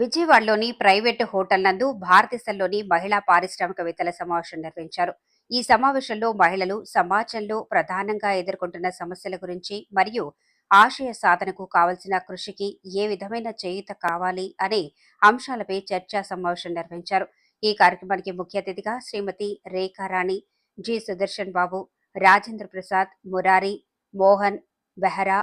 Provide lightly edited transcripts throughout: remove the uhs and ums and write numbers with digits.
విజయవాడలోని private hotel నందు భారతదేశంలోని మహిళా పారిశ్రామికవేత్తల సమావేశం నిర్వహించారు. ఈ సమావేశంలో మహిళలు సమాజంలో ప్రధానంగా ఎదుర్కొంటున్న సమస్యల గురించి మరియు ఆశయ సాధనకు కావలసిన కృషికి ఏ విధమైన చేయూత కావాలి అనే అంశాలపై చర్చా సమావేశం నిర్వహించారు. ఈ కార్యక్రమానికి ముఖ్య అతిథిగా శ్రీమతి Rekha Rani, G Sudarshan Babu, Rajendra Prasad, Murari, Mohan Behera,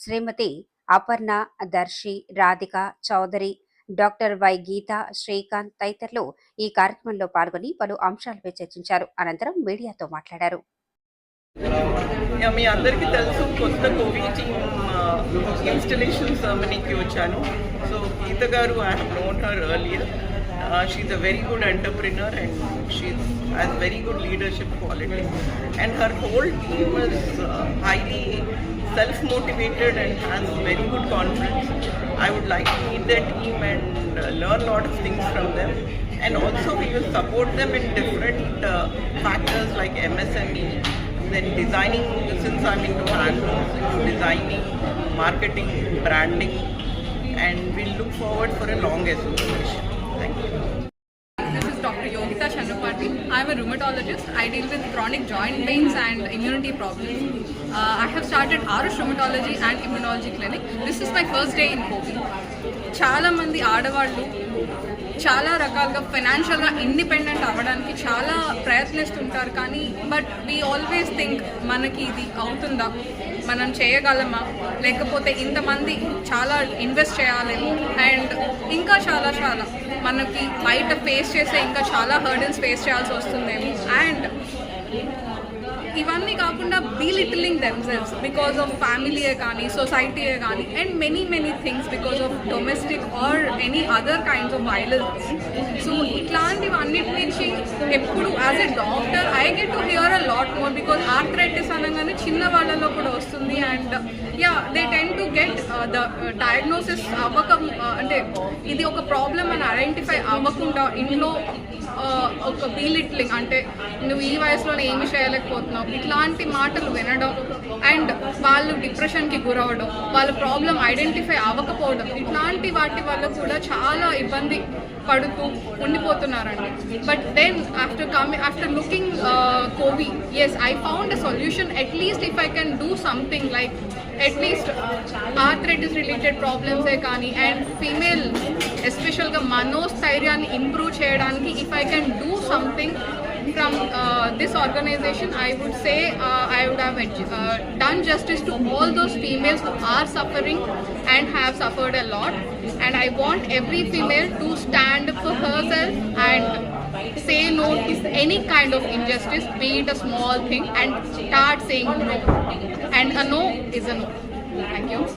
Shrimati Aparna, Darsi, Radhika Chowdary, doctor why గీత, శ్రీకాంత్ తదితరులు ఈ కార్యక్రమంలో పాల్గొని పలు అంశాలపై చర్చించారు. అనంతరం మీడియాతో మాట్లాడారు. మీ అందరికీ తెలుసు, కొత్త కోవిడ్ టీమ్ ఇన్స్టలేషన్ సెరమనీకి వచ్చాను. సో గీత గారు, I have known her earlier. She's a very good entrepreneur and she has very good leadership qualities. And her whole team is highly self-motivated and has very good confidence. I would like to meet their team and learn a lot of things from them. And also we will support them in different factors like MSME, then designing, since I'm into handlooms, designing, marketing, branding, and we'll look forward for a long association. Thank you. This is Dr. Yogita Channapati. I am a rheumatologist. I deal with chronic joint pains and immunity problems. I have started Arush Rheumatology and Immunology Clinic. This is my first day in COVID. చాలా మంది ఆడవాళ్ళు చాలా రకాలుగా ఫైనాన్షియల్గా independent అవ్వడానికి చాలా ప్రయత్నిస్తుంటారు. కానీ but we always think మనకి ఇది అవుతుందా, మనం చేయగలమా, లేకపోతే ఇంతమంది చాలా ఇన్వెస్ట్ చేయాలేమో, అండ్ ఇంకా చాలా మనకి బయట ఫేస్ చేసే ఇంకా చాలా హర్డల్స్ ఫేస్ చేయాల్సి వస్తుందేమో. అండ్ ఇవన్నీ కాకుండా బీలిటిలింగ్ దెమ్సెల్వ్స్ బికాస్ ఆఫ్ ఫ్యామిలీయే కానీ, సొసైటీయే కానీ, and many things because of domestic or any other kinds of violence. So ఇట్లాంటివన్నిటి నుంచి ఎప్పుడు as a doctor I get to hear a lot more because arthritis అనగానే చిన్న వాళ్ళలో కూడా వస్తుంది. And they tend to get the diagnosis అంటే ఇది ఒక ప్రాబ్లమ్ అని ఐడెంటిఫై అవ్వకుండా ఇంట్లో ఒక బీలిట్లింగ్, అంటే నువ్వు ఈ వయసులోనే ఏమి చేయలేకపోతున్నావు, ఇట్లాంటి మాటలు వినడం, అండ్ వాళ్ళు డిప్రెషన్కి గురవడం, వాళ్ళ ప్రాబ్లం ఐడెంటిఫై అవ్వకపోవడం, ఇట్లాంటి వాటి వల్ల కూడా చాలా ఇబ్బంది పడుతూ ఉండిపోతున్నారండి. But then after looking COVID, yes, I found a solution. At least if I can do something like at least arthritis related problems కానీ, అండ్ ఫీమేల్ ఎస్పెషల్గా మనోస్థైర్యాన్ని ఇంప్రూవ్ చేయడానికి if I can do something from this organization, I would say I would have done justice to all those females who are suffering and have suffered a lot. And I want every female to stand up for herself and say no to any kind of injustice, be it a small thing, and start saying no. And a no is a no. Thank you.